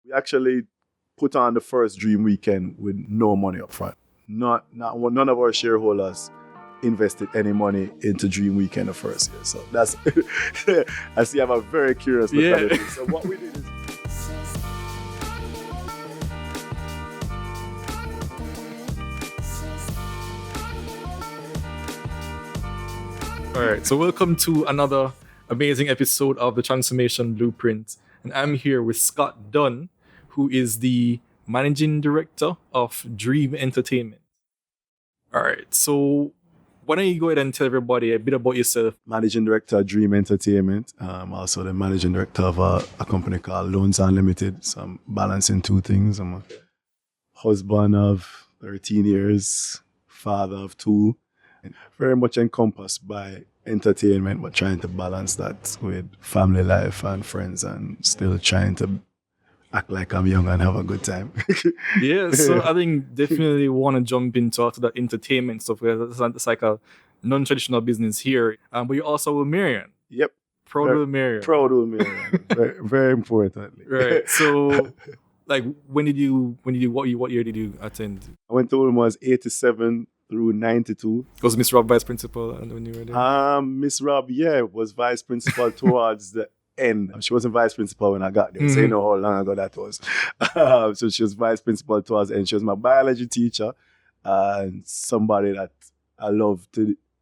We actually put on the first Dream Weekend with no money up front. None of our shareholders invested any money into Dream Weekend the first year. So that's, I see I'm a very curious look at it. So what we did is, all right, so welcome to another amazing episode of the Transformation Blueprint. And I'm here with Scott Dunn, who is the managing director of Dream Entertainment. All right, so why don't you go ahead and tell everybody a bit about yourself? managing director of Dream Entertainment. Also the managing director of a company called Loans Unlimited. So I'm balancing two things. I'm a husband of 13 years, father of two. Very much encompassed by entertainment, but trying to balance that with family life and friends and still trying to act like I'm young and have a good time. Yeah, so I think definitely want to jump into after that entertainment stuff, because it's like a non-traditional business here. But you're also a Marian. Yep. Proud of Marian. Proud of me. very, very importantly. Right. So, like, what year did you attend? I went to Overwhelm 87 through 92. Was Miss Rob vice principal when you were there? Miss Rob, was vice principal towards the end. She wasn't vice principal when I got there, so you know how long ago that was. So she was vice principal towards the end. She was my biology teacher and somebody that I loved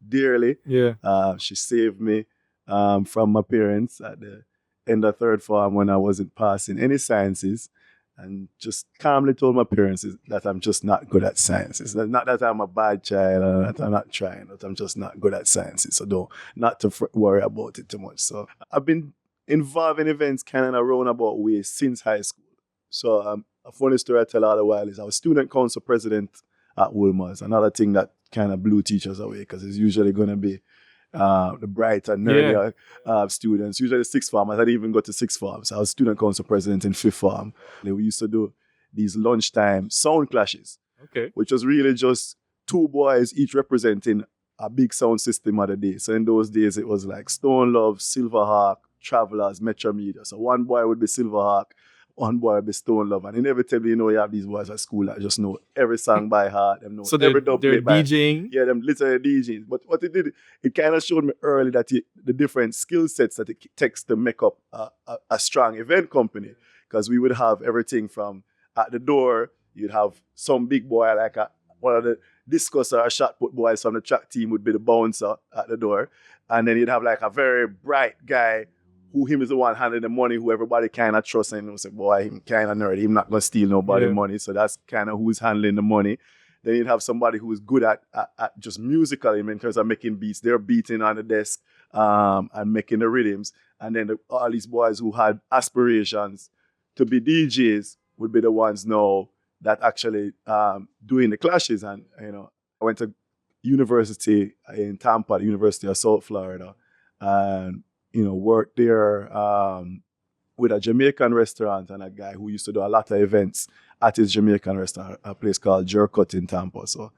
dearly. Yeah. She saved me from my parents at the end of third form when I wasn't passing any sciences, and just calmly told my parents that I'm just not good at sciences. Not that I'm a bad child or that I'm not trying, but I'm just not good at sciences. So not to worry about it too much. So I've been involved in events kind of in a roundabout way since high school. So a funny story I tell all the while is I was student council president at Wolmer's. Another thing that kind of blew teachers away, because it's usually going to be the bright and nerdy students, usually sixth form. I didn't even go to sixth form. So I was student council president in fifth form. We used to do these lunchtime sound clashes, which was really just two boys each representing a big sound system of the day. So in those days, it was like Stone Love, Silverhawk, Travelers, Metro Media. So one boy would be Silverhawk, one boy would be Stone Love. And inevitably, you have these boys at school that just know every song by heart. Them know So every they're dub by DJing? Yeah, them literally DJing. But what it did, it kind of showed me early that the different skill sets that it takes to make up a strong event company. Because we would have everything from at the door, you'd have some big boy like one of the discusser or shot put boys from the track team would be the bouncer at the door. And then you'd have like a very bright guy who him is the one handling the money, who everybody kind of trusts, and say, boy, him kind of nerdy, him not going to steal nobody money. So that's kind of who's handling the money. Then you'd have somebody who's good at just musically, in terms of making beats. They're beating on the desk and making the rhythms. And then all these boys who had aspirations to be DJs would be the ones now that actually doing the clashes. And, I went to university in Tampa, the University of South Florida, and worked there with a Jamaican restaurant and a guy who used to do a lot of events at his Jamaican restaurant, a place called Jerkut in Tampa. So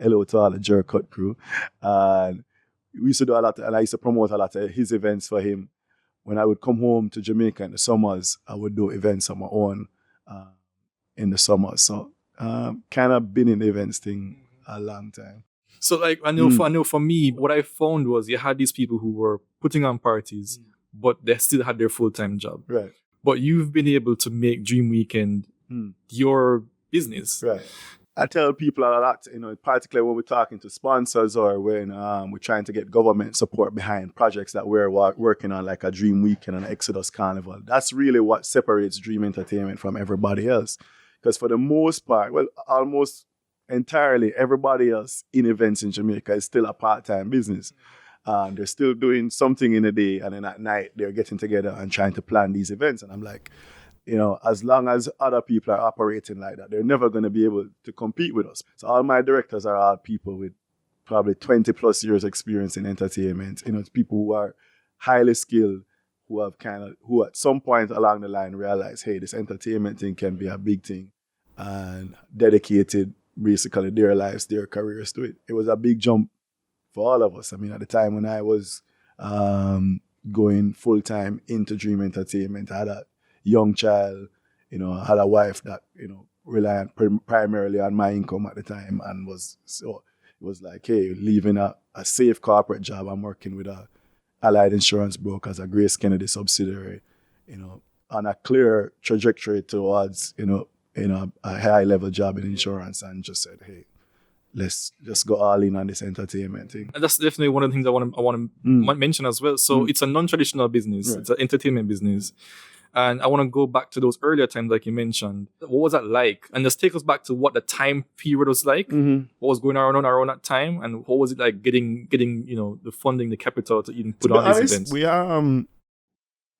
hello to all the Jerkut crew. And we used to do a lot, and I used to promote a lot of his events for him. When I would come home to Jamaica in the summers, I would do events on my own in the summers. So kind of been in the events thing a long time. So, like, I know for me, what I found was you had these people who were putting on parties, but they still had their full-time job. Right. But you've been able to make Dream Weekend your business. Right. I tell people a lot, particularly when we're talking to sponsors or when we're trying to get government support behind projects that we're working on, like a Dream Weekend and an Xodus Carnival. That's really what separates Dream Entertainment from everybody else. Because for the most part, almost entirely everybody else in events in Jamaica is still a part-time business. They're still doing something in the day, and then at night they're getting together and trying to plan these events. And I'm like, as long as other people are operating like that, they're never going to be able to compete with us. So all my directors are all people with probably 20 plus years experience in entertainment. It's people who are highly skilled, who at some point along the line realize, hey, this entertainment thing can be a big thing, and dedicated basically their lives, their careers to it. It was a big jump for all of us. I mean, at the time when I was going full-time into Dream Entertainment, I had a young child, I had a wife that, reliant primarily on my income at the time, and it was like, hey, leaving a safe corporate job, I'm working with a Allied Insurance Broker as a Grace Kennedy subsidiary, on a clear trajectory towards, a high level job in insurance, and just said, hey, let's just go all in on this entertainment thing. And that's definitely one of the things I want to mention as well. So it's a non-traditional business. Right. It's an entertainment business. And I want to go back to those earlier times, like you mentioned. What was that like? And just take us back to what the time period was like. What was going on around that time, and what was it like getting the funding, the capital to even put on these events? We are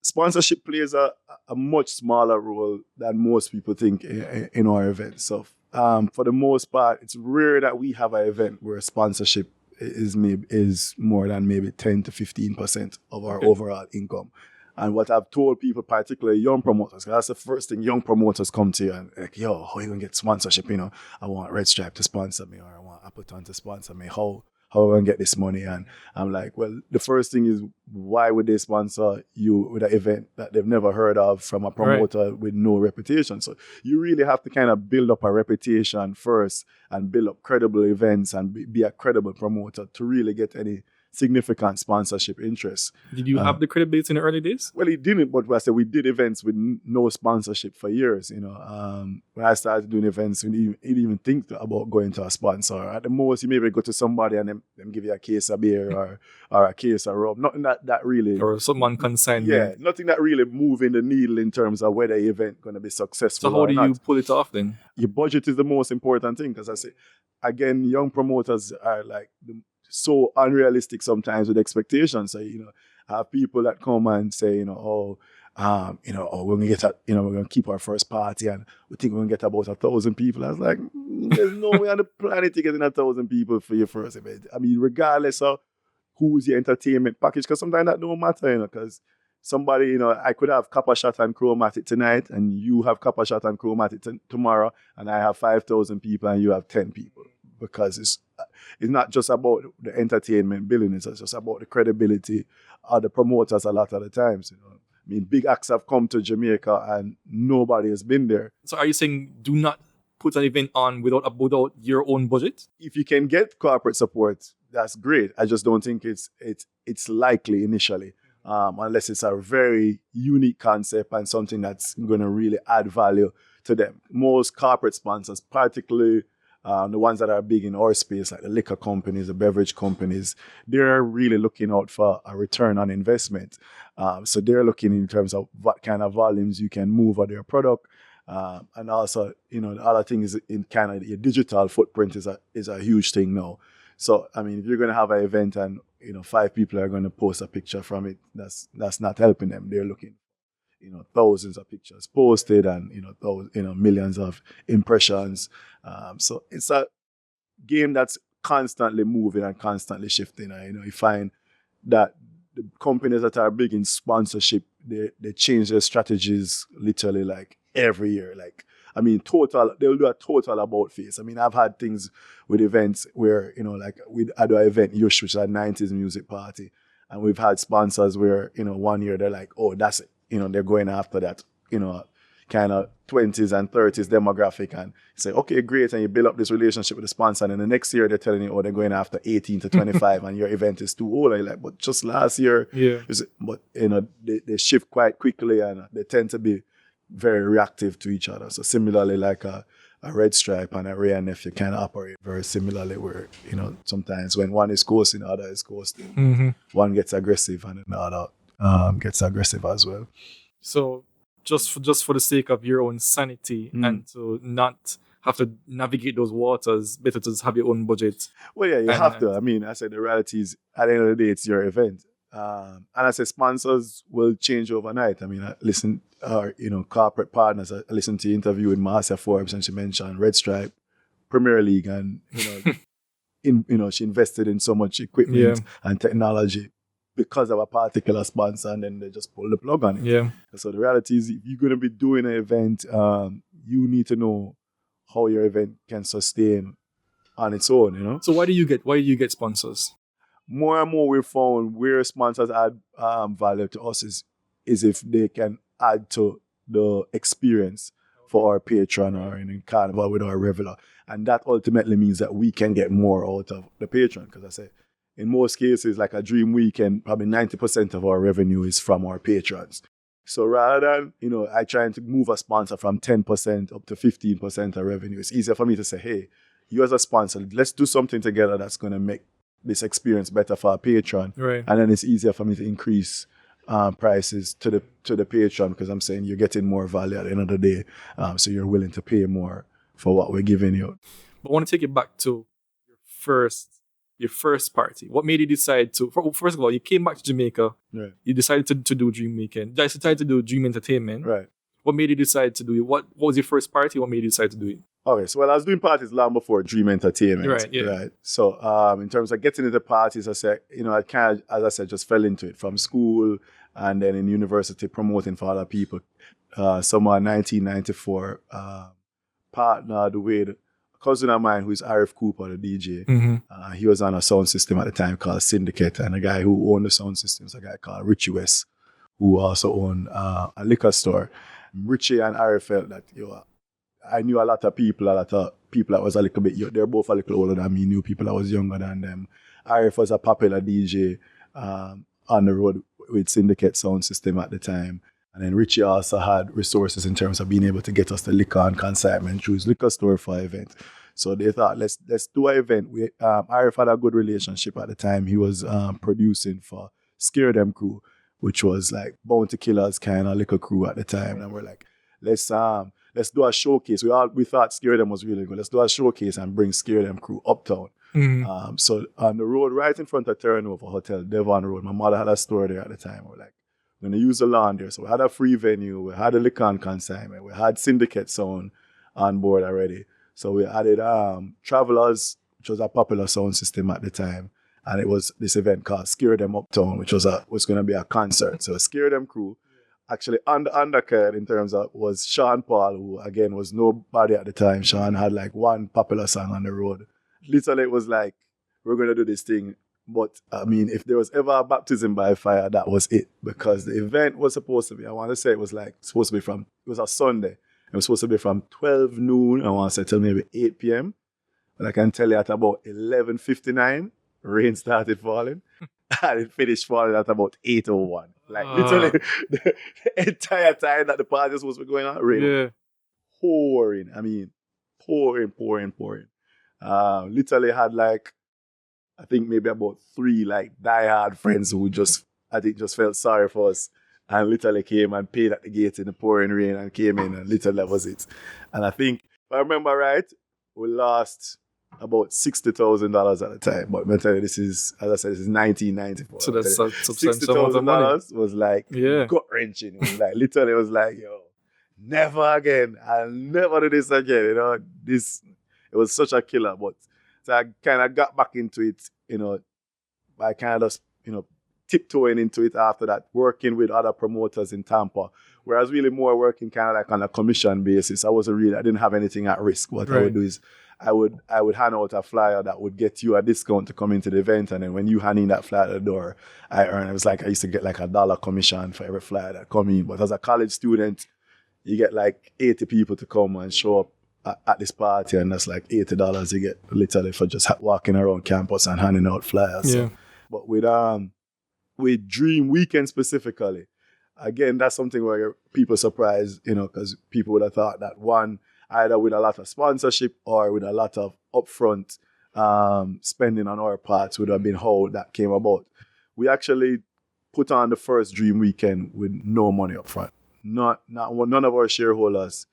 sponsorship plays a much smaller role than most people think in our events. So for the most part, it's rare that we have an event where sponsorship is more than maybe 10 to 15% of our overall income. And what I've told people, particularly young promoters, 'cause that's the first thing young promoters come to you and like, yo, how are you gonna get sponsorship? I want Red Stripe to sponsor me, or I want Appleton to sponsor me. How am I gonna get this money? And I'm like, well, the first thing is, why would they sponsor you with an event that they've never heard of from a promoter with no reputation? So you really have to kind of build up a reputation first and build up credible events and be a credible promoter to really get any significant sponsorship interest. Did you have the credibility in the early days? Well, it didn't, but I said we did events with no sponsorship for years. When I started doing events, we didn't even think about going to a sponsor. At the most, you maybe go to somebody and them give you a case of beer or a case of rum. Nothing that really... Or someone consigned. Yeah, nothing that really moving the needle in terms of whether the event going to be successful. So how do you pull it off then? Your budget is the most important thing, because I say, again, young promoters are like... so unrealistic sometimes with expectations. So, I have people that come and say, we're gonna get we're gonna keep our first party and we think we're gonna get about 1,000 people. I was like, there's no way on the planet you're getting 1,000 people for your first event. I mean, regardless of who's your entertainment package, because sometimes that don't matter, because somebody, I could have Copper Shot and Chromatic tonight, and you have Copper Shot and Chromatic tomorrow, and I have 5,000 people and you have 10 people. Because it's not just about the entertainment billing, it's just about the credibility of the promoters a lot of the times. I mean, big acts have come to Jamaica and nobody has been there. So are you saying do not put an event on without your own budget? If you can get corporate support, that's great. I just don't think it's likely initially, unless it's a very unique concept and something that's going to really add value to them. Most corporate sponsors, particularly the ones that are big in our space, like the liquor companies, the beverage companies, they're really looking out for a return on investment. So they're looking in terms of what kind of volumes you can move of their product. And also, the other thing is in kind of your digital footprint is a huge thing now. So, I mean, if you're going to have an event and, 5 people are going to post a picture from it, that's not helping them. They're looking, thousands of pictures posted and, millions of impressions. So it's a game that's constantly moving and constantly shifting. You find that the companies that are big in sponsorship, they change their strategies literally like every year. Like, I mean, they'll do a total about face. I mean, I've had things with events where, like I do an event, Yush, which is a 90s music party. And we've had sponsors where, one year they're like, oh, that's it. They're going after that, kind of 20s and 30s demographic, and say, okay, great, and you build up this relationship with the sponsor, and then the next year they're telling you, oh, they're going after 18 to 25 and your event is too old. And you're like, but just last year, but they shift quite quickly and they tend to be very reactive to each other. So similarly, like a Red Stripe and a Ray and Nephew kind of operate very similarly, where, sometimes when one is coasting, the other is coasting. One gets aggressive and the other gets aggressive as well. So just for the sake of your own sanity and to not have to navigate those waters, better to just have your own budget. Well, yeah, you have to. I mean, I said the reality is, at the end of the day, it's your event. And I said sponsors will change overnight. I mean, I listen, corporate partners, I listened to the interview with Marcia Forbes, and she mentioned Red Stripe, Premier League, and, she invested in so much equipment and technology because of a particular sponsor, and then they just pull the plug on it. Yeah. So the reality is, if you're going to be doing an event, you need to know how your event can sustain on its own, So why do you get sponsors? More and more we've found where sponsors add value to us is if they can add to the experience for our patron or in Carnival with our regular. And that ultimately means that we can get more out of the patron. Because I say, in most cases, like a Dream Weekend, probably 90% of our revenue is from our patrons. So rather than, I trying to move a sponsor from 10% up to 15% of revenue, it's easier for me to say, hey, you as a sponsor, let's do something together that's going to make this experience better for our patron. Right. And then it's easier for me to increase prices to the patron, because I'm saying you're getting more value at the end of the day. So you're willing to pay more for what we're giving you. But I want to take it back to your first party. What made you decide to, first of all, you came back to Jamaica. Right. You decided to do Dream Weekend. You decided to do Dream Entertainment. Right. What made you decide to do it? What was your first party? What made you decide to do it? Okay, so I was doing parties long before Dream Entertainment. Right, yeah. Right. So in terms of getting into parties, I said, I kind of, as I said, just fell into it from school and then in university promoting for other people. Somewhere in 1994, partnered with a cousin of mine who's Arif Cooper, the DJ. Mm-hmm. He was on a sound system at the time called Syndicate, and the guy who owned the sound system is a guy called Richie West, who also owned a liquor store. Richie and Arif felt that, I knew a lot of people that was a little bit, they're both a little older than me, knew people that was younger than them. Arif was a popular DJ on the road with Syndicate Sound System at the time. And then Richie also had resources in terms of being able to get us the liquor and consignment through his liquor store for an event. So they thought, let's do an event. Arif had a good relationship at the time. He was producing for Scare Them Crew, which was like Bounty Killers kind of liquor crew at the time. And we're like, let's do a showcase. We thought Scare Them was really good. Let's do a showcase and bring Scare Them Crew uptown. Mm-hmm. So on the road right in front of Turnover Hotel, Devon Road, my mother had a store there at the time. We're like, we're going to use the lawn there. So we had a free venue. We had a liquor and consignment. We had Syndicate Sound on board already. So we added Travelers, which was a popular sound system at the time. And it was this event called Scare Them Uptown, which was going to be a concert. So Scare Them Crew. Actually, on the undercard in terms of was Sean Paul, who again was nobody at the time. Sean had like one popular song on the road. Literally, it was like, we're going to do this thing. But I mean, if there was ever a baptism by fire, that was it. Because the event was supposed to be, I want to say it was a Sunday. It was supposed to be from 12 noon, I want to say till maybe 8 p.m. But I can tell you at about 11:59, rain started falling. And it finished falling at about 8:01. Like literally the entire time that the party was supposed to be going on, rain was pouring. I mean, pouring. Literally had like, I think maybe about 3 like diehard friends who just felt sorry for us and literally came and paid at the gate in the pouring rain and came in, and literally that was it. And I think, if I remember right, we lost about $60,000 at the time. But I'm telling you, this is 1994. So that's a substantial amount of money. $60,000 was like gut-wrenching. It was like, literally, it was like, never again. I'll never do this again. It was such a killer. But so I kind of got back into it, by kind of, tiptoeing into it after that, working with other promoters in Tampa. Whereas really more working kind of like on a commission basis. I didn't have anything at risk. What I would do is I would hand out a flyer that would get you a discount to come into the event, and then when you hand in that flyer at the door, it was like I used to get like $1 commission for every flyer that come in. But as a college student, you get like 80 people to come and show up at this party, and that's like $80 you get literally for just walking around campus and handing out flyers. Yeah. So, but with Dream Weekend specifically, again, that's something where people surprised, because people would have thought that one, either with a lot of sponsorship or with a lot of upfront spending on our parts would have been how that came about. We actually put on the first Dream Weekend with no money upfront. None of our shareholders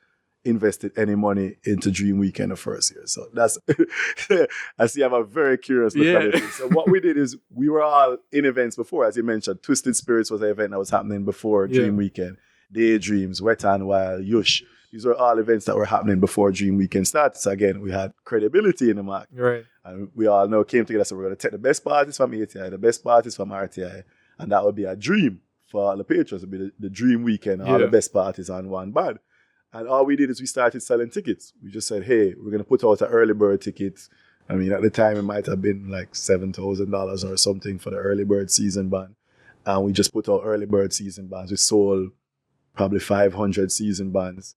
invested any money into Dream Weekend the first year. So that's, I see I'm a very curious mentality. Yeah. So what we did is we were all in events before, as you mentioned. Twisted Spiritz was an event that was happening before Dream Weekend. Daydreams, Wet and Wild, Yush. These were all events that were happening before Dream Weekend started. So again, we had credibility in the market. Right. And we all now came together. So we're going to take the best parties from ATI, the best parties from RTI, and that would be a dream for all the patrons. It would be the Dream Weekend, all the best parties on one band. And all we did is we started selling tickets. We just said, hey, we're going to put out an early bird ticket. I mean, at the time, it might have been like $7,000 or something for the early bird season band. And we just put out early bird season bands. We sold probably 500 season bands.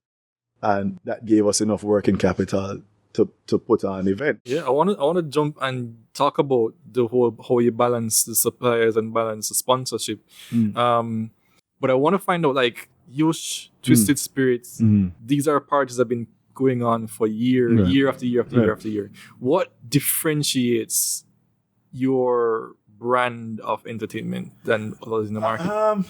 And that gave us enough working capital to put on an event. Yeah, I want to jump and talk about the whole how you balance the suppliers and balance the sponsorship. But I want to find out, like, Yush, Twisted Spiritz, these are parties that have been going on for year after year after year after year. What differentiates your brand of entertainment than others in the market?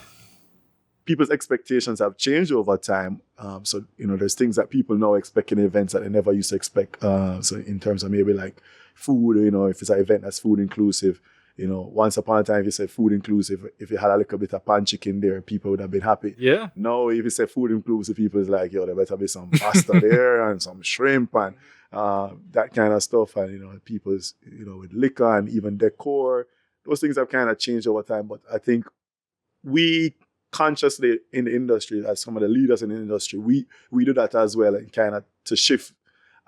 People's expectations have changed over time. So, there's things that people now expect in events that they never used to expect. So in terms of maybe like food, if it's an event that's food inclusive, once upon a time, if you said food inclusive, if you had a little bit of pan chicken there, people would have been happy. Yeah. Now, if you say food inclusive, people is like, there better be some pasta there and some shrimp and that kind of stuff. And, people's, with liquor and even decor, those things have kind of changed over time. But I think we consciously in the industry, as some of the leaders in the industry, we do that as well, and kind of to shift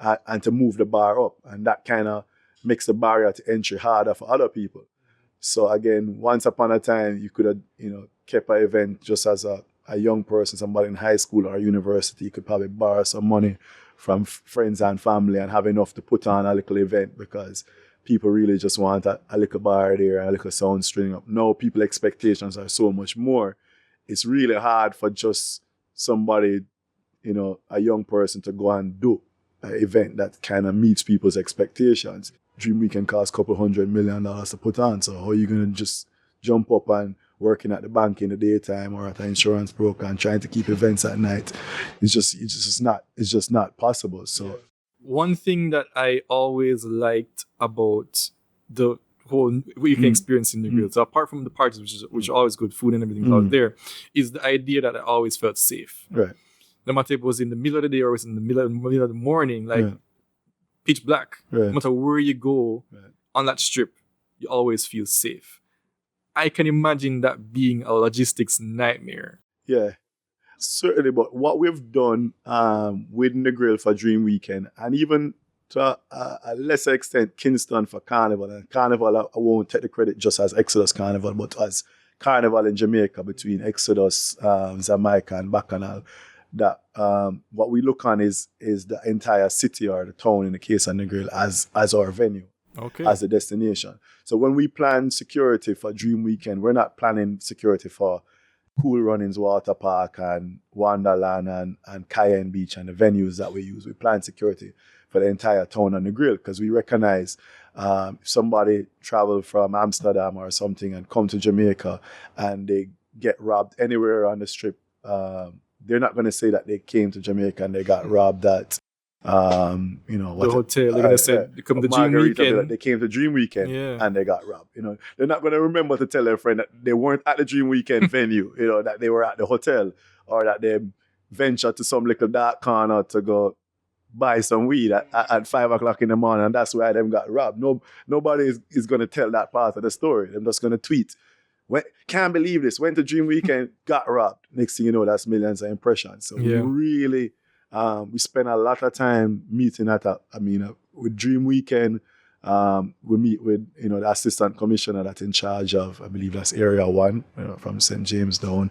and to move the bar up, and that kind of makes the barrier to entry harder for other people. So again, once upon a time, you could have kept an event just as a young person, somebody in high school or university. You could probably borrow some money from friends and family and have enough to put on a little event, because people really just want a little bar there, a little sound string up. Now people's expectations are so much more. It's really hard for just somebody, a young person, to go and do an event that kind of meets people's expectations. Dream Weekend costs a couple $100 million to put on. So how are you going to just jump up and working at the bank in the daytime or at an insurance broker and trying to keep events at night? It's just not possible. So one thing that I always liked about the whole weekend experience in the grill, so apart from the parties, which are always good, food and everything out there, is the idea that I always felt safe. Right. No matter if it was in the middle of the day or it was in the middle of the morning, like pitch black. Right. No matter where you go on that strip, you always feel safe. I can imagine that being a logistics nightmare. Yeah, certainly. But what we've done with the grill for Dream Weekend, and even to a lesser extent, Kingston for Carnival. And Carnival, I won't take the credit just as Xodus Carnival, but as Carnival in Jamaica between Xodus, Jamaica and Bacchanal. That what we look on is the entire city or the town, in the case of the grill, as our venue, as a destination. So when we plan security for Dream Weekend, we're not planning security for Cool Runnings Water Park and Wonderland and Cayenne Beach and the venues that we use. We plan security for the entire town on the grill, because we recognize if somebody travel from Amsterdam or something and come to Jamaica and they get robbed anywhere on the strip, they're not going to say that they came to Jamaica and they got robbed at the hotel. They're going to say they come to Dream Weekend. They came to Dream Weekend and they got robbed. They're not going to remember to tell their friend that they weren't at the Dream Weekend venue. That they were at the hotel, or that they ventured to some little dark corner to go buy some weed at 5 o'clock in the morning, and that's why them got robbed. Nobody is going to tell that part of the story. They're just going to tweet, can't believe this, went to Dream Weekend, got robbed. Next thing you know, that's millions of impressions. So we really, we spend a lot of time meeting with Dream Weekend. We meet with, the assistant commissioner that's in charge of, I believe that's Area 1, from St. James down.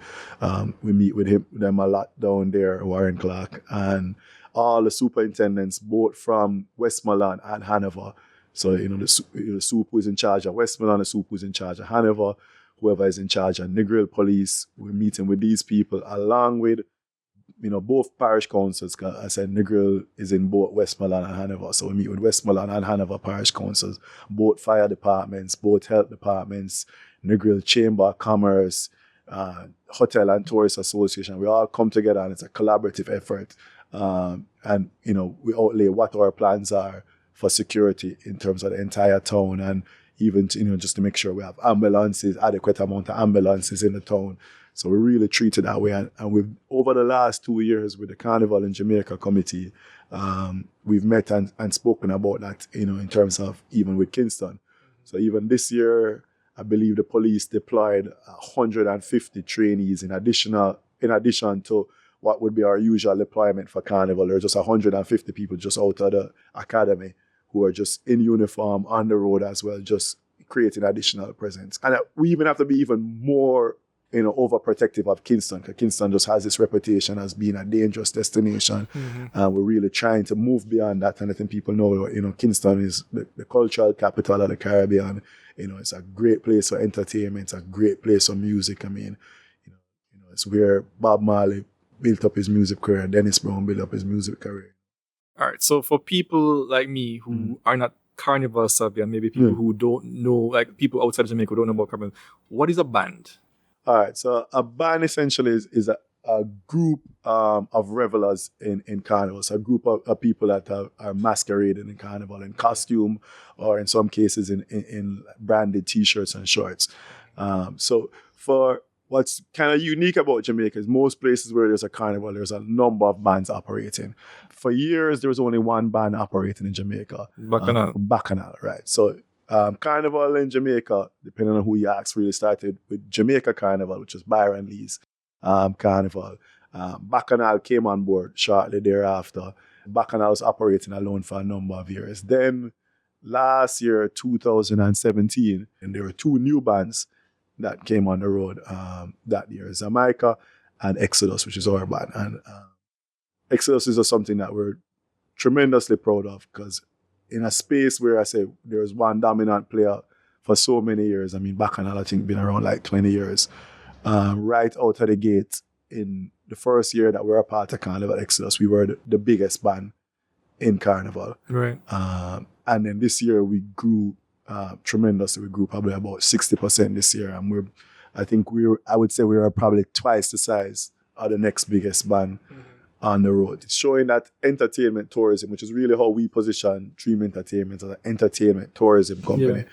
We meet with them a lot down there, Warren Clark, and all the superintendents, both from Westmoreland and Hanover. So, the soup who's in charge of Westmoreland, the soup who's in charge of Hanover, whoever is in charge of Negril Police. We're meeting with these people along with, both parish councils. Cause I said Negril is in both Westmoreland and Hanover. So we meet with Westmoreland and Hanover parish councils, both fire departments, both health departments, Negril Chamber of Commerce, Hotel and Tourist Association. We all come together and it's a collaborative effort. And we outlay what our plans are for security in terms of the entire town, and even just to make sure we have adequate amount of ambulances in the town. So we really treat it that way. And we've, over the last 2 years with the Carnival in Jamaica committee, we've met and spoken about that, in terms of even with Kingston. So even this year, I believe the police deployed 150 trainees in addition to what would be our usual deployment for Carnival. There are just 150 people just out of the academy who are just in uniform on the road as well, just creating additional presence. And we even have to be even more overprotective of Kingston, because Kingston just has this reputation as being a dangerous destination. We're really trying to move beyond that, and I think people know, Kingston is the cultural capital of the Caribbean. It's a great place for entertainment. It's a great place for music. I mean, it's where Bob Marley built up his music career, Dennis Brown built up his music career. All right. So for people like me who are not Carnival savvy, and maybe people who don't know, like people outside Jamaica who don't know about Carnival, what is a band? All right. So a band essentially is a group of revelers in Carnival. So a group of people that are masquerading in Carnival in costume, or in some cases in branded T-shirts and shorts. So for what's kind of unique about Jamaica is most places where there's a carnival, there's a number of bands operating. For years, there was only one band operating in Jamaica. Bacchanal, right. So Carnival in Jamaica, depending on who you ask, really started with Jamaica Carnival, which was Byron Lee's Carnival. Bacchanal came on board shortly thereafter. Bacchanal was operating alone for a number of years. Then last year, 2017, and there were two new bands that came on the road that year, Jamaica and Xodus, which is our band. And Xodus is just something that we're tremendously proud of, because in a space where I say there's one dominant player for so many years, I mean, Bacchanal, I think, been around like 20 years. Right out of the gate, in the first year that we were a part of Carnival Xodus, we were the biggest band in Carnival. Right. And then this year we grew tremendously. We grew probably about 60% this year, and I would say we were probably twice the size of the next biggest band on the road. It's showing that entertainment tourism, which is really how we position Dream Entertainment as an entertainment tourism company,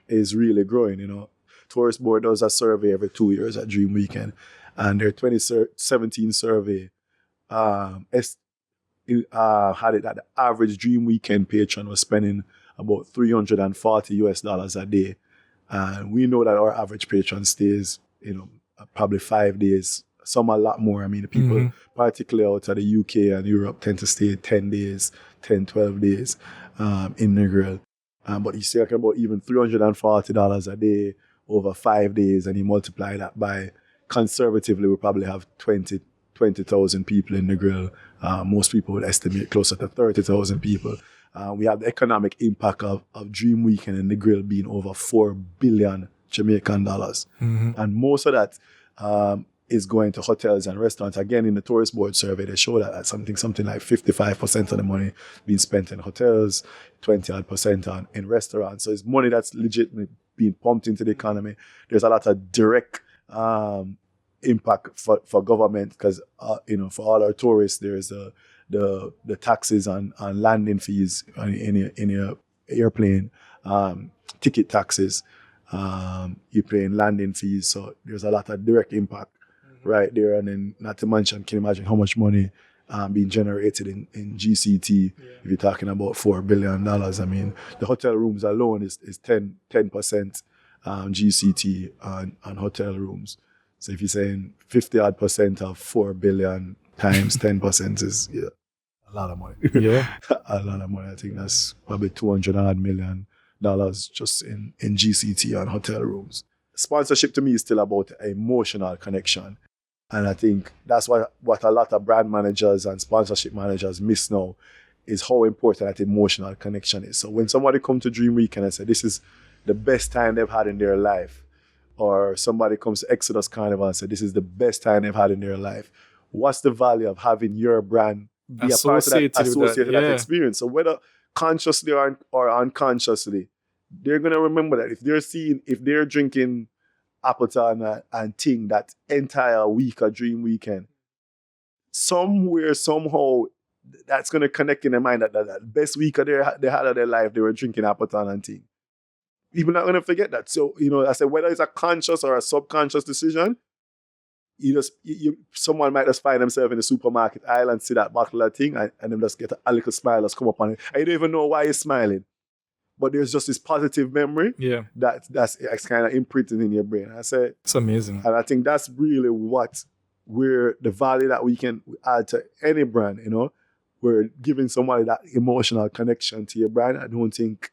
is really growing. Tourist Board does a survey every 2 years at Dream Weekend, and their 2017 survey had it that the average Dream Weekend patron was spending about $340 a day. And we know that our average patron stays, probably 5 days, some a lot more. I mean, the people, particularly out of the UK and Europe, tend to stay 10 days, 10, 12 days in the grill. But you talking about even $340 a day over 5 days, and you multiply that by, conservatively, we probably have 20,000 people in the grill. Most people would estimate closer to 30,000 people. We have the economic impact of Dream Weekend in the grill being over 4 billion Jamaican dollars. And most of that is going to hotels and restaurants. Again, in the Tourist Board survey, they show that something like 55% of the money being spent in hotels, 20% in restaurants. So it's money that's legitimately being pumped into the economy. There's a lot of direct impact for government, because for all our tourists, there's the taxes on landing fees in your airplane, ticket taxes, you're paying landing fees, so there's a lot of direct impact right there. And then, not to mention, can you imagine how much money being generated in GCT if you're talking about $4 billion? I mean, the hotel rooms alone is 10% GCT on hotel rooms. So if you're saying 50% of 4 billion times 10% is a lot of money. Yeah. A lot of money. I think that's probably $200 million just in GCT on hotel rooms. Sponsorship to me is still about emotional connection. And I think that's what a lot of brand managers and sponsorship managers miss now, is how important that emotional connection is. So when somebody comes to Dream Weekend and say this is the best time they've had in their life, or somebody comes to Xodus Carnival and say this is the best time they've had in their life, what's the value of having your brand be a part of that, associated with that experience? So whether consciously or unconsciously, they're going to remember that. If they're drinking Appleton and Ting that entire week of Dream Weekend, somewhere, somehow, that's going to connect in their mind that best week they had of their life, they were drinking Appleton and Ting. People not going to forget that. So, I said, whether it's a conscious or a subconscious decision, someone might just find themselves in the supermarket aisle and see that bottle of Ting, and them just get a little smile just come up on it. And you don't even know why you're smiling. But there's just this positive memory that's kind of imprinted in your brain. I say, it's amazing. And I think that's really where the value that we can add to any brand, we're giving somebody that emotional connection to your brand. I don't think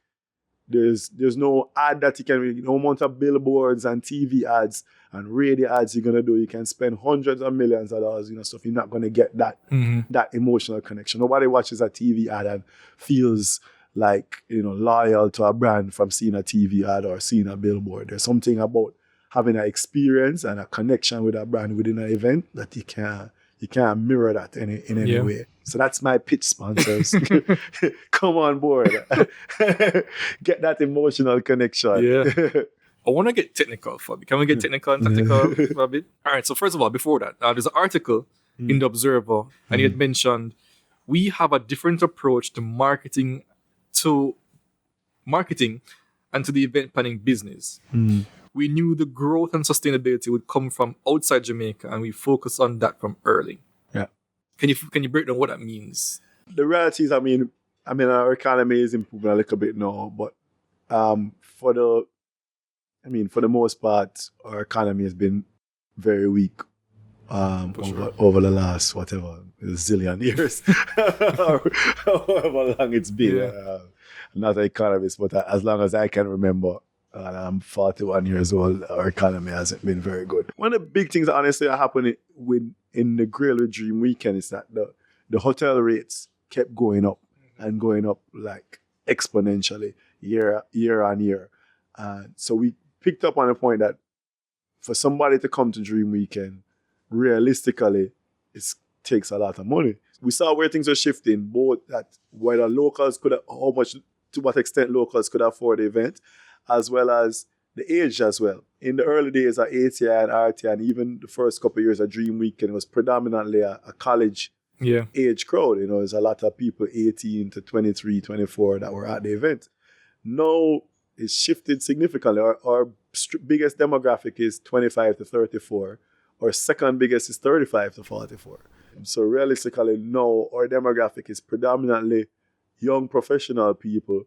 There's no ad that you can, no amount of billboards and TV ads and radio ads you're gonna do. You can spend hundreds of millions of dollars, stuff. You're not gonna get that emotional connection. Nobody watches a TV ad and feels like, loyal to a brand from seeing a TV ad or seeing a billboard. There's something about having an experience and a connection with a brand within an event that you can't mirror that in any way. So that's my pitch, sponsors. Come on board. Get that emotional connection. Yeah. I want to get technical for me. Can we get technical and tactical for a bit? All right. So first of all, before that, there's an article in the Observer, and it had mentioned we have a different approach to marketing and to the event planning business. We knew the growth and sustainability would come from outside Jamaica, and we focused on that from early. Yeah. Can you break down what that means? The reality is, our economy is improving a little bit now, but for the most part, our economy has been very weak over the last, whatever, a zillion years, or however long it's been. Yeah. I'm not an economist, but as long as I can remember, and I'm 41 years old, our economy hasn't been very good. One of the big things that honestly happened in the Grill with Dream weekend is that the hotel rates kept going up and going up like exponentially year on year. So we picked up on the point that for somebody to come to Dream Weekend, realistically, it takes a lot of money. We saw where things are shifting, both that whether to what extent locals could afford the event, as well as the age as well. In the early days of ATI and RTI, and even the first couple of years of Dream Weekend, was predominantly a college age crowd. There's a lot of people 18 to 23, 24 that were at the event. Now it's shifted significantly. Our biggest demographic is 25 to 34. Our second biggest is 35 to 44. So realistically, now our demographic is predominantly young professional people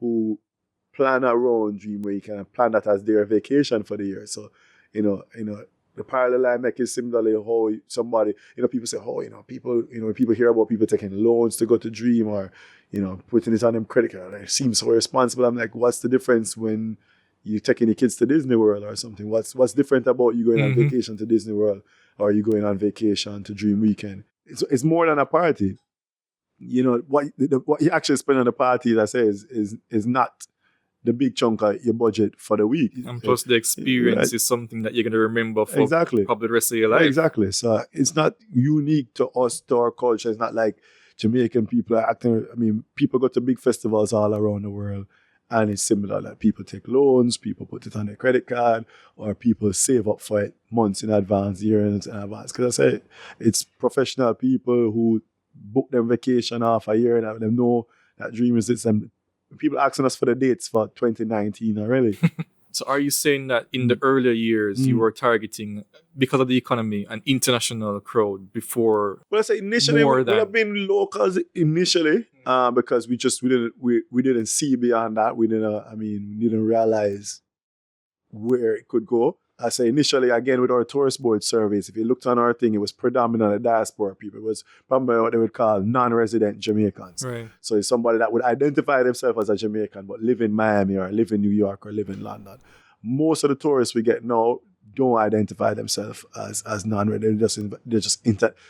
who plan around Dream Weekend and plan that as their vacation for the year. So, the parallel I make is similarly how somebody, people say, people hear about people taking loans to go to Dream or, putting it on them credit card. They seem so irresponsible. I'm like, what's the difference when you're taking your kids to Disney World or something? What's different about you going on vacation to Disney World or you going on vacation to Dream Weekend? It's more than a party. What you actually spend on the party, as I say, is not the big chunk of your budget for the week. And plus the experience is something that you're going to remember for probably the rest of your life. Exactly. So it's not unique to us, to our culture. It's not like Jamaican people are acting. People go to big festivals all around the world, and it's similar. Like people take loans, people put it on their credit card, or people save up for it months in advance, years in advance. Because I say it's professional people who book their vacation off a year and have them know that Dream is this. And people asking us for the dates for 2019 already. So are you saying that in the earlier years you were targeting, because of the economy, an international crowd before? Well, I say initially we would have been locals initially because we didn't see beyond that. We didn't realize where it could go. I say initially, again, with our tourist board surveys, if you looked on our thing, it was predominantly diaspora people. It was probably what they would call non-resident Jamaicans. Right. So it's somebody that would identify themselves as a Jamaican, but live in Miami or live in New York or live in London. Most of the tourists we get now don't identify themselves as non-resident. They're just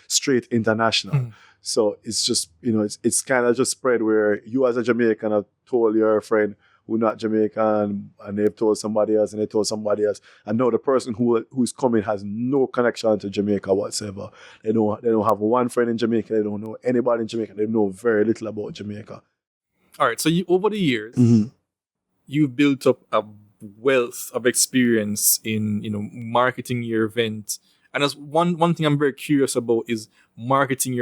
straight international. So it's just, it's kind of just spread where you as a Jamaican have told your friend who not Jamaican, and they've told somebody else, and they told somebody else, and now the person who's coming has no connection to Jamaica whatsoever. They don't have one friend in Jamaica. They don't know anybody in Jamaica. They know very little about Jamaica. All right. So over the years, you've built up a wealth of experience in marketing your event. And as one thing I'm very curious about is marketing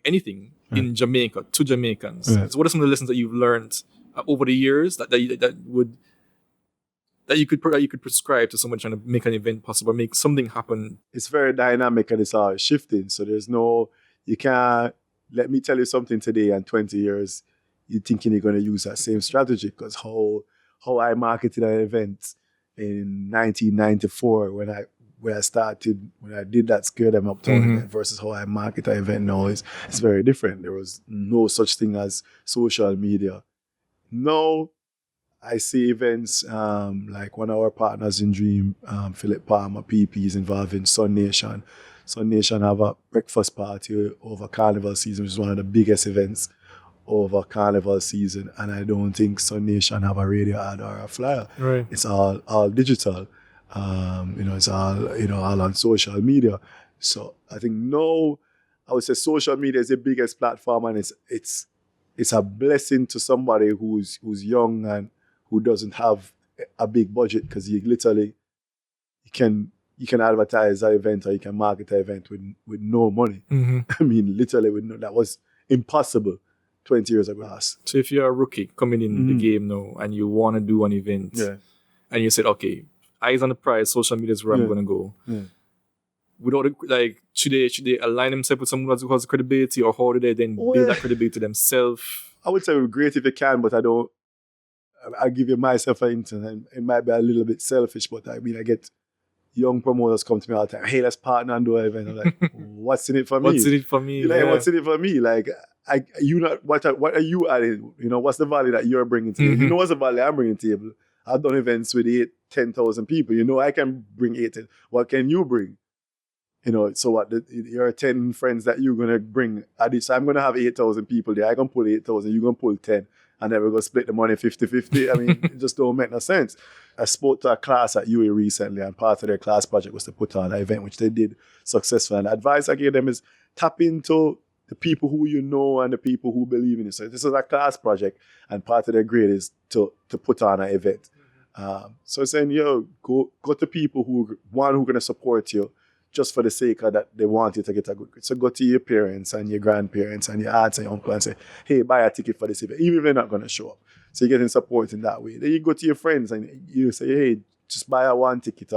anything in Jamaica to Jamaicans. Right. So what are some of the lessons that you've learned over the years that you could prescribe to someone trying to make an event possible, make something happen? It's very dynamic and it's always shifting. So you can't let me tell you something today and 20 years you're thinking you're going to use that same strategy, because how I marketed an event in 1994 when I did that Scare Them Uptown event versus how I market an event now is very different. There was no such thing as social media. Now, I see events like one of our partners in Dream, Philip Palmer, PP, is involved in Sun Nation. Sun Nation have a breakfast party over Carnival season, which is one of the biggest events over Carnival season. And I don't think Sun Nation have a radio ad or a flyer. Right. It's all digital. It's all on social media. So I think now, I would say social media is the biggest platform, and it's a blessing to somebody who's young and who doesn't have a big budget, because you can advertise an event or you can market an event with no money. Mm-hmm. I mean, literally that was impossible 20 years ago. So if you're a rookie coming in the game now and you want to do an event, and you said, okay, eyes on the prize, social media is where I'm going to go. Yeah. Without should they align themselves with someone who has credibility, or how do they then build that credibility themselves? I would say great if you can, but I'll give you myself an hint, and it might be a little bit selfish, but I mean, I get young promoters come to me all the time, hey, let's partner and do an event. I'm like, what's in it for me? What's in it for me? What's in it for me? Like, what are you adding? What's the value that you're bringing to the table? What's the value I'm bringing to the table? I've done events with 10,000 people. I can bring 8. What can you bring? So what? Your 10 friends that you're gonna bring. So I'm gonna have 8,000 people there. I can pull 8,000. You're gonna pull 10, and then we're gonna split the money 50-50. I mean, it just don't make no sense. I spoke to a class at UA recently, and part of their class project was to put on an event, which they did successfully. And the advice I gave them is tap into the people who you know and the people who believe in you. So this is a class project, and part of their grade is to put on an event. So saying, go to people who are gonna support you, just for the sake of that they want you to get a good grade. So go to your parents and your grandparents and your aunts and your uncle and say, hey, buy a ticket for this event, even if they're not going to show up. So you're getting support in that way. Then you go to your friends and you say, hey, just buy a 1 ticket,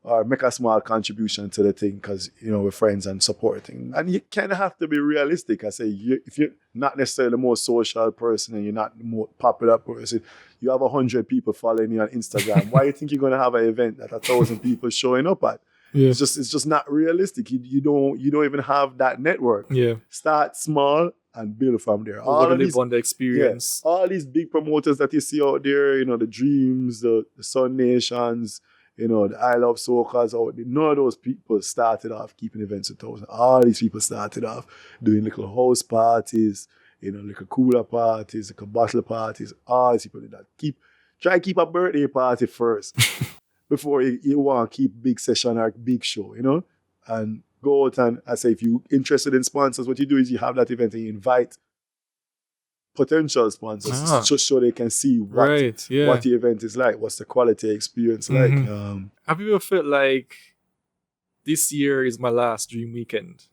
or make a small contribution to the thing, because, we're friends and supporting. And you kind of have to be realistic. I say, if you're not necessarily the most social person and you're not the most popular person, you have 100 people following you on Instagram. Why do you think you're going to have an event that 1,000 people showing up at? Yeah. It's just not realistic. You don't even have that network. Yeah. Start small and build from there. All live on the experience. All these big promoters that you see out there, the Dreams, the Sun Nations, the I Love Soca's, none of those people started off keeping events at 1,000. All these people started off doing little house parties, little cooler parties, little bottle parties. All these people did that. Try to keep a birthday party first. Before you want to keep big session or big show, and go out and I say, if you're interested in sponsors, what you do is you have that event and you invite potential sponsors just so they can see what the event is like, what's the quality experience like. Have you ever felt like this year is my last Dream Weekend?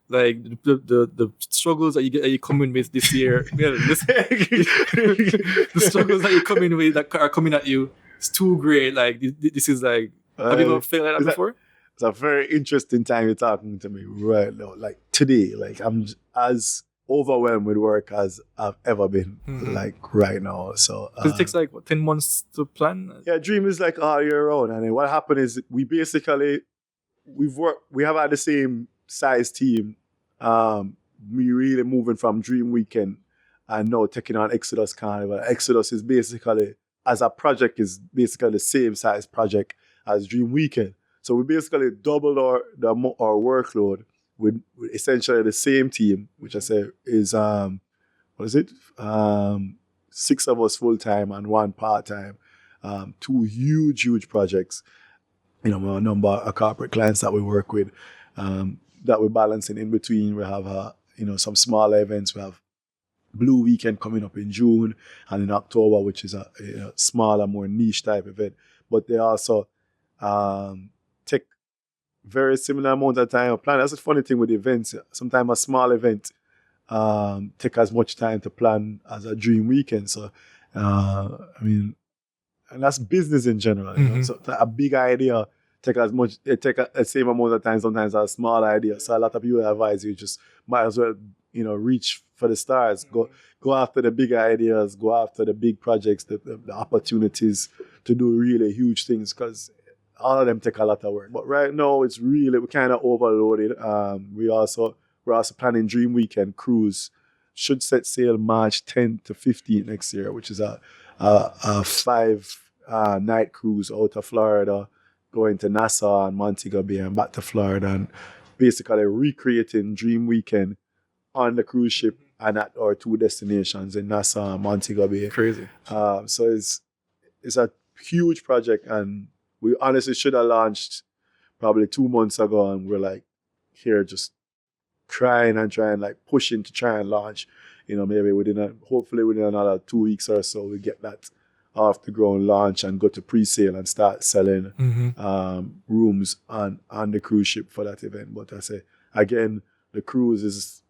Like the struggles that you come in with this year, the struggles that you come in with that are coming at you. It's too great. Like, this is like, have you ever felt like that before? It's a very interesting time you're talking to me right now. Like today, like I'm as overwhelmed with work as I've ever been, like right now. So because it takes like 10 months to plan. Yeah, Dream is like all year round. And then what happened is we have had the same size team. We really moving from Dream Weekend and now taking on Xodus Carnival. Xodus is basically, as a project, is basically the same size project as Dream Weekend. So we basically doubled our workload with essentially the same team, which I say is 6 of us full time and 1 part time. 2 huge projects. A number of corporate clients that we work with, that we're balancing in between. We have some smaller events. We have Blue Weekend coming up in June, and in October, which is a smaller, more niche type event. But they also take very similar amount of time to plan. That's the funny thing with events. Sometimes a small event take as much time to plan as a Dream Weekend. So, and that's business in general. So a big idea take the same amount of time sometimes as a small idea. So a lot of people advise you just might as well reach for the stars, go after the big ideas, go after the big projects, the opportunities to do really huge things, because all of them take a lot of work. But right now it's really, we're kind of overloaded. We're also planning Dream Weekend cruise. Should set sail March 10th to 15th next year, which is a a 5 night cruise out of Florida, going to Nassau and Montego Bay and back to Florida, and basically recreating Dream Weekend on the cruise ship and at our 2 destinations in Nassau and Montego Bay. Crazy. So it's a huge project, and we honestly should have launched probably 2 months ago, and we're like here just trying, like pushing to try and launch. Maybe hopefully within another 2 weeks or so, we get that off the ground, launch and go to pre-sale and start selling rooms on the cruise ship for that event. But I say again, the cruise is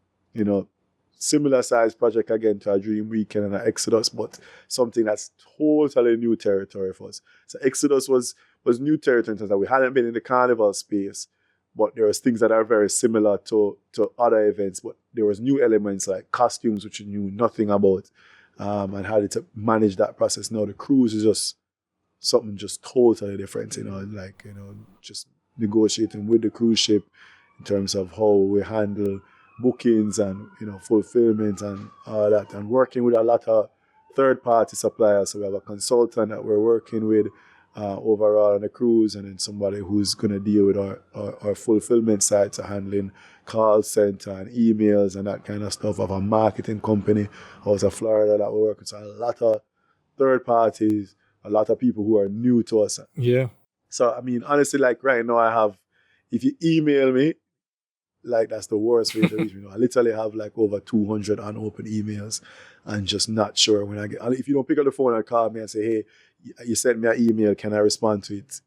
similar size project again to a Dream Weekend and an Exodus, but something that's totally new territory for us. So Exodus was new territory in terms that we hadn't been in the carnival space, but there was things that are very similar to other events, but there was new elements like costumes, which we knew nothing about, and how to manage that process. Now the cruise is just something just totally different, just negotiating with the cruise ship in terms of how we handle bookings and fulfillment and all that, and working with a lot of third-party suppliers. So we have a consultant that we're working with overall on the cruise, and then somebody who's going to deal with our fulfillment side, so handling call center and emails and that kind of stuff. Of a marketing company out of Florida that we're working with. So a lot of third parties, a lot of people who are new to us. Yeah. So I mean, honestly, like right now if you email me, like that's the worst way to reach me. I literally have like over 200 unopened emails and just not sure when I get. If you don't pick up the phone and call me and say, "Hey, you sent me an email, can I respond to it?"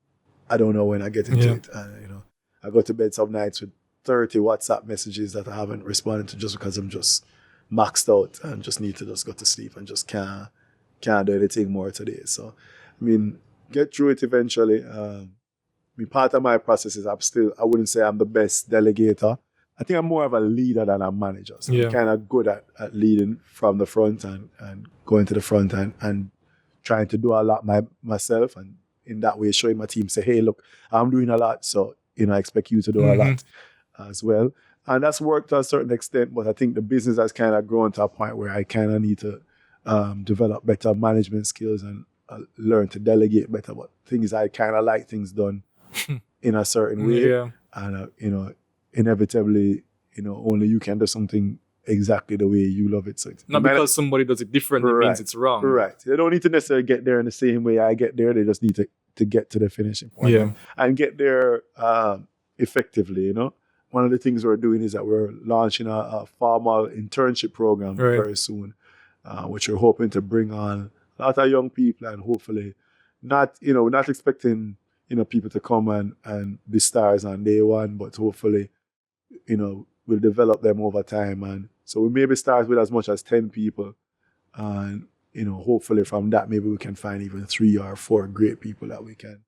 I don't know when I get into it. And I go to bed some nights with 30 WhatsApp messages that I haven't responded to just because I'm just maxed out and just need to just go to sleep and just can't do anything more today. So I mean, get through it eventually. Part of my process is I wouldn't say I'm the best delegator. I think I'm more of a leader than a manager. So I'm kind of good at leading from the front and going to the front and trying to do a lot myself. And in that way, showing my team, say, hey, look, I'm doing a lot. So, I expect you to do a lot as well. And that's worked to a certain extent. But I think the business has kind of grown to a point where I kind of need to develop better management skills and learn to delegate better. But things I kind of like things done in a certain way, and inevitably, only you can do something exactly the way you love it. So not because somebody does it different, it means it's wrong. Right. They don't need to necessarily get there in the same way I get there. They just need to get to the finishing point and get there effectively. One of the things we're doing is that we're launching a formal internship program very soon, which we're hoping to bring on a lot of young people, and hopefully not expecting people to come and be stars on day one, but hopefully, we'll develop them over time. And so we maybe start with as much as 10 people. And, hopefully from that, maybe we can find even 3 or 4 great people that we can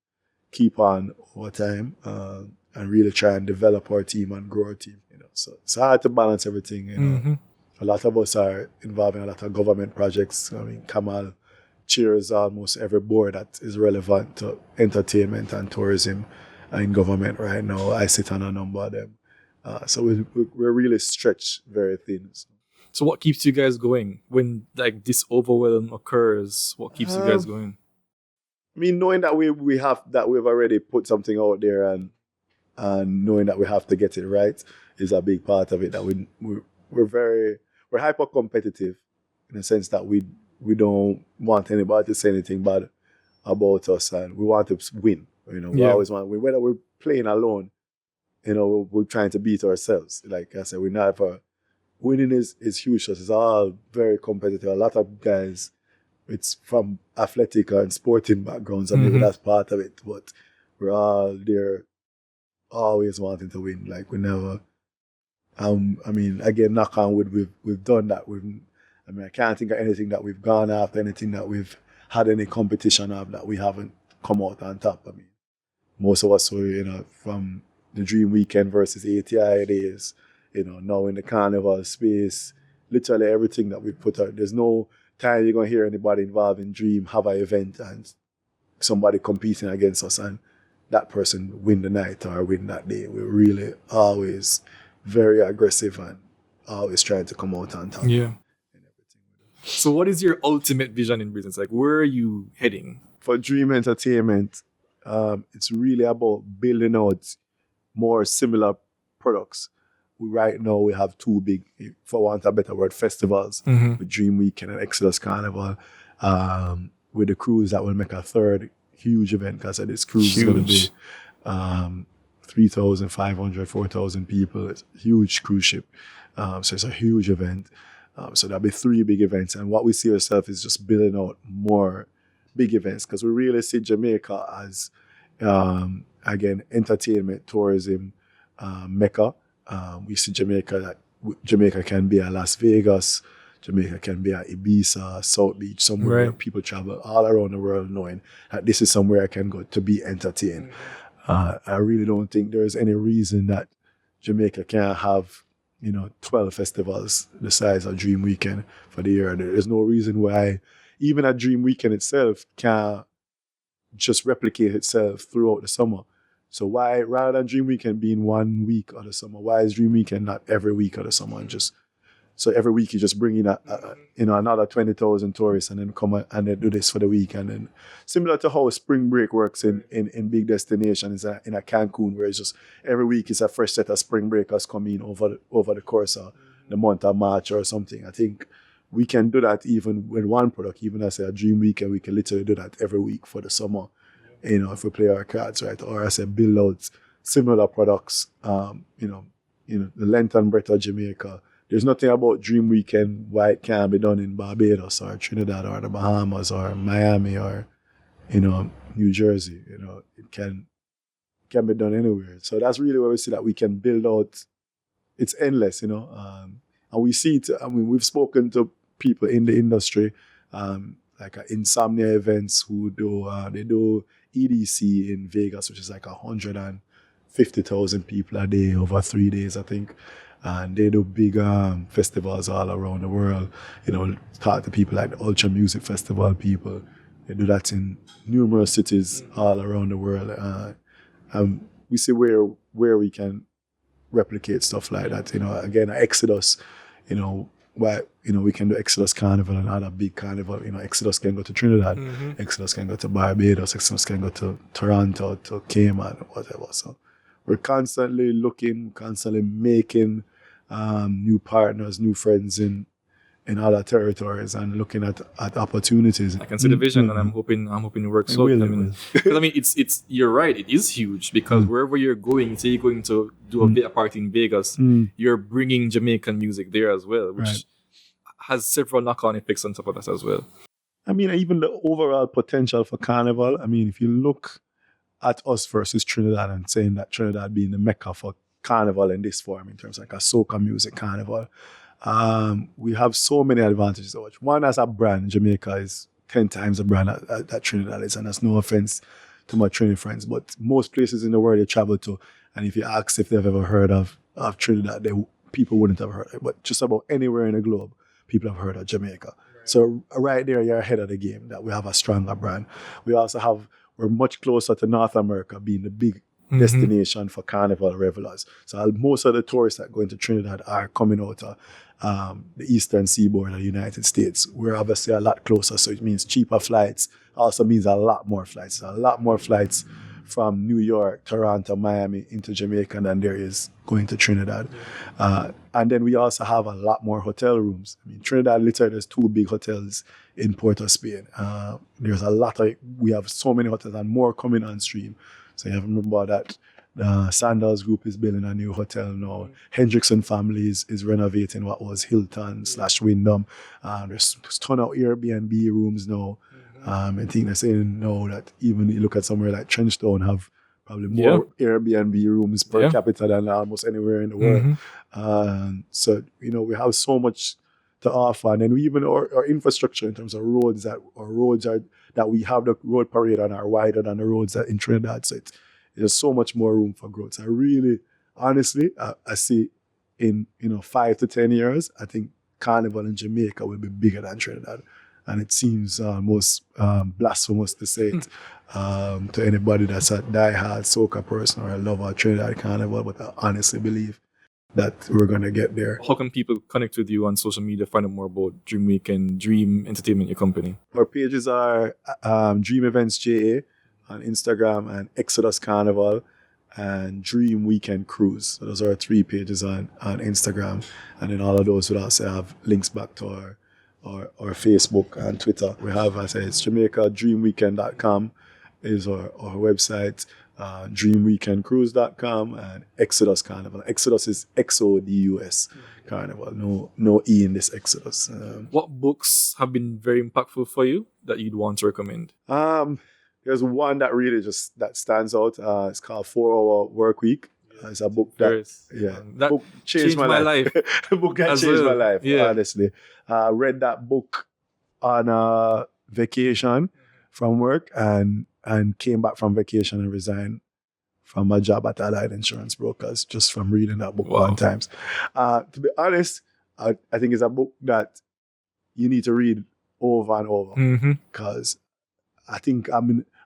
keep on over time and really try and develop our team and grow our team. So it's hard to balance everything. A lot of us are involved in a lot of government projects. I mean, Kamal chairs almost every board that is relevant to entertainment and tourism in government right now. I sit on a number of them. So we're really stretched very thin. So what keeps you guys going when like this overwhelm occurs? What keeps you guys going? I mean, knowing that we've already put something out there and knowing that we have to get it right is a big part of it. That we're hyper competitive in the sense that we don't want anybody to say anything bad about us, and we want to win. We always want to win. Whether we're playing alone, we're trying to beat ourselves. Like I said, we're not winning is huge. It's all very competitive. A lot of guys, it's from athletic and sporting backgrounds, and maybe that's part of it. But we're all there, always wanting to win. Like we never. I mean, again, knock on wood, we've done that. I can't think of anything that we've gone after, anything that we've had any competition of that we haven't come out on top. I mean, most of us were, from the Dream Weekend versus ATI days, now in the carnival space, literally everything that we put out. There's no time you're going to hear anybody involved in Dream have an event and somebody competing against us and that person win the night or win that day. We're really always very aggressive and always trying to come out on top. Yeah. So what is your ultimate vision in business? Like, where are you heading? For Dream Entertainment, it's really about building out more similar products. Right now we have two big, for want of a better word, festivals with Dream Weekend and Xodus Carnival. With the cruise that will make a third huge event, because this cruise is going to be 3,500, 4,000 people. It's a huge cruise ship. So it's a huge event. So there'll be three big events. And what we see ourselves is just building out more big events, because we really see Jamaica as, again, entertainment, tourism, Mecca. We see Jamaica can be a Las Vegas, Jamaica can be a Ibiza, South Beach, somewhere where people travel all around the world knowing that this is somewhere I can go to be entertained. I really don't think there's any reason that Jamaica can't have 12 festivals the size of Dream Weekend for the year. There's no reason why even a Dream Weekend itself can't just replicate itself throughout the summer. So why, rather than Dream Weekend being 1 week of the summer, why is Dream Weekend not every week of the summer? And just so every week you just bring in another 20,000 tourists and then come and then do this for the week. And then similar to how spring break works in big destinations in a Cancun, where it's just every week is a fresh set of spring breakers coming over the course of the month of March or something. I think we can do that even with one product. Even as a Dream Weekend, we can literally do that every week for the summer. If we play our cards right, or as I build out similar products, the length and breadth of Jamaica. There's nothing about Dream Weekend why it can't be done in Barbados or Trinidad or the Bahamas or Miami or, New Jersey. It can be done anywhere. So that's really where we see that we can build out. It's endless, and we see it. I mean, we've spoken to people in the industry, like Insomnia Events, who they do EDC in Vegas, which is like 150,000 people a day over 3 days, I think. And they do big festivals all around the world. Talk to people like the Ultra Music Festival people. They do that in numerous cities all around the world. And we see where we can replicate stuff like that. Again, Exodus, we can do Xodus Carnival and other big carnival. Exodus can go to Trinidad, Exodus can go to Barbados, Exodus can go to Toronto, to Cayman, whatever. So we're constantly looking, constantly making new partners, new friends in other territories, and looking at opportunities. I can see the vision, and I'm hoping it works out. It's you're right. It is huge, because wherever you're going, say you're going to do a bit party in Vegas, you're bringing Jamaican music there as well, which has several knock-on effects on top of that as well. Even the overall potential for Carnival. If you look at us versus Trinidad and saying that Trinidad being the mecca for Carnival in this form, in terms of like a soca music carnival, we have so many advantages. One, as a brand, Jamaica is 10 times the brand that Trinidad is, and that's no offense to my Trinidad friends, but most places in the world you travel to, and if you ask if they've ever heard of Trinidad, people wouldn't have heard of it. But just about anywhere in the globe, people have heard of Jamaica. Right. So right there, you're ahead of the game, that we have a stronger brand. We're much closer to North America being the big destination for Carnival revelers. So most of the tourists that go into Trinidad are coming out of the eastern seaboard of the United States. We're obviously a lot closer, so it means cheaper flights. Also means a lot more flights. A lot more flights from New York, Toronto, Miami into Jamaica than there is going to Trinidad. And then we also have a lot more hotel rooms. Trinidad, literally, there's 2 big hotels in Port of Spain. We have so many hotels and more coming on stream. So you have to remember that the Sandals Group is building a new hotel now. Hendrickson family is renovating what was Hilton/Wyndham. There's a ton of Airbnb rooms now. I think they're saying now that even you look at somewhere like Trenchtown have probably more Airbnb rooms per capita than almost anywhere in the world. So, we have so much to offer. And then our infrastructure in terms of roads that we have, the road parade on are wider than the roads in Trinidad. So there's so much more room for growth. So I really, honestly, I see in 5 to 10 years, I think Carnival in Jamaica will be bigger than Trinidad. And it seems almost blasphemous to say it to anybody that's a diehard soca person or a lover of Trinidad Carnival, but I honestly believe that we're gonna get there. How can people connect with you on social media, find out more about Dream Weekend, Dream Entertainment, your company? Our pages are Dream Events JA on Instagram and Xodus Carnival and Dream Weekend Cruise. So those are our 3 pages on Instagram. And then all of those would also have links back to our Facebook and Twitter. We have, as I said, it's JamaicaDreamWeekend.com is our website. DreamWeekendCruise.com and Xodus Carnival. Exodus is Xodus Carnival. No E in this Exodus. What books have been very impactful for you that you'd want to recommend? There's one that really that stands out. It's called 4 Hour Work Week. It's a book that book changed my life. A book that changed my life. Honestly, read that book on vacation from work and came back from vacation and resigned from my job at Allied Insurance Brokers just from reading that book one time. To be honest, I think it's a book that you need to read over and over because I think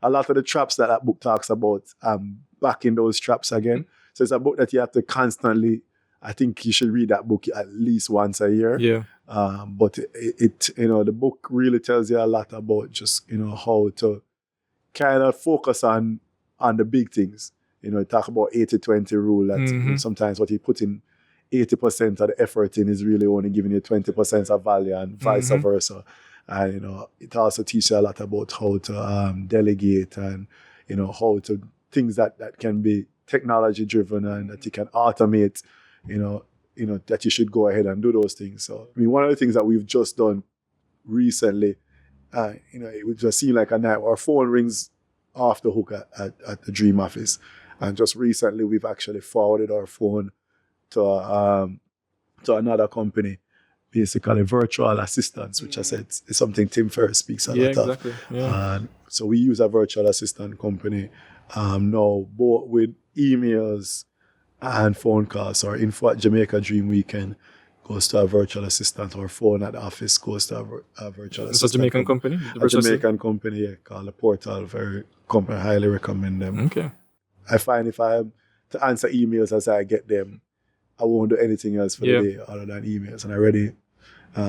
a lot of the traps that book talks about, I'm back in those traps again. So it's a book that you have to constantly, I think you should read that book at least once a year. Yeah. But it the book really tells you a lot about just, how to kind of focus on the big things. Talk about 80-20 rule that sometimes what you put in 80% of the effort in is really only giving you 20% of value and vice versa. And, it also teaches you a lot about how to delegate and, how to things that can be technology driven and that you can automate, that you should go ahead and do those things. So, one of the things that we've just done recently, it would just seem like a night. Our phone rings off the hook at the Dream office. And just recently, we've actually forwarded our phone to another company, basically virtual assistants, which I said is something Tim Ferriss speaks a lot of. Yeah. So we use a virtual assistant company now, both with emails and phone calls. Our info at Jamaica Dream Weekend goes to a virtual assistant. Our phone at the office goes to a virtual assistant. It's a Jamaican company? A Jamaican company, called The Portal. Very company. Highly recommend them. Okay. I find if I'm to answer emails as I get them, I won't do anything else for the day other than emails. And I already,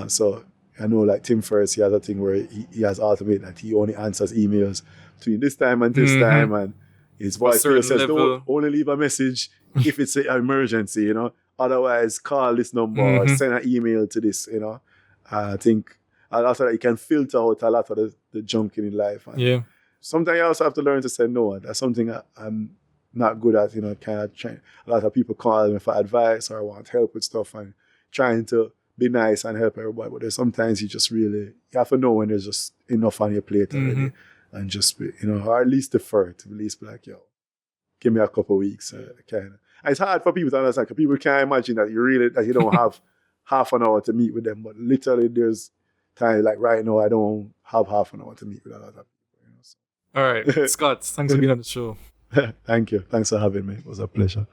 so I know like Tim Ferriss, he has a thing where he has automated that he only answers emails between this time and this time. And his voice says, don't only leave a message if it's an emergency, Otherwise, call this number or send an email to this, I think a lot of that you can filter out a lot of the junk in life. And sometimes you also have to learn to say no. That's something I'm not good at, kind of trying. A lot of people call me for advice or want help with stuff and trying to be nice and help everybody. But there's sometimes you have to know when there's just enough on your plate already. And just be, or at least defer to at least be like, give me a couple of weeks. Kind of. It's hard for people to understand because people can't imagine that you don't have half an hour to meet with them. But literally there's times like right now I don't have half an hour to meet with a lot of people. So. All right. Scott, thanks for being on the show. Thank you. Thanks for having me. It was a pleasure.